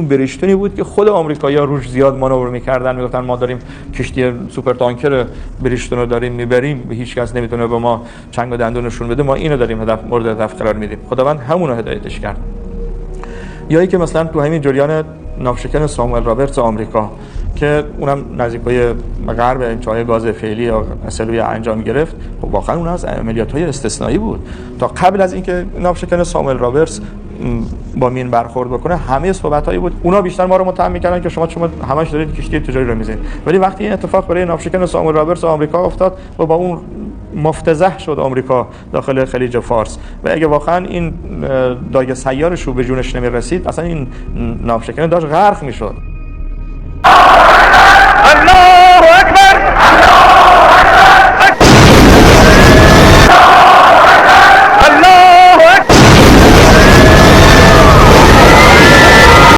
اون بریشتونی بود که خود آمریکایی‌ها روش زیاد مانور می‌کردن، میگفتن ما داریم کشتی سوپر تانکر بریشتون رو داریم میبریم، هیچ کس نمیتونه به ما چنگ و دندون نشون بده، ما اینو داریم مورد هدف قرار میدیم. خداوند همون رو هدایتش کرد. یا اینکه مثلا تو همین جریان ناوشکن ساموئل رابرتس آمریکا که اونم نزدیکای غرب انتهای گاز فعلی یا اسلوی انجام گرفت، خب واقعا اون از عملیات‌های استثنایی بود. تا قبل از اینکه ناوشکن ساموئل رابرتس با مین برخورد بکنه همه صحبتایی بود، اونا بیشتر ما رو متهم می‌کردن که شما همش دارید کشتی تجاری رو می‌زنید. ولی وقتی این اتفاق برای ناوشکن ساموئل رابرتس آمریکا افتاد و با اون مفتضح شد آمریکا داخل خلیج فارس و اگه واقعا این داگ سیارش رو به جونش نمی‌رسید اصلا این ناوشکن داشت غرق می‌شد.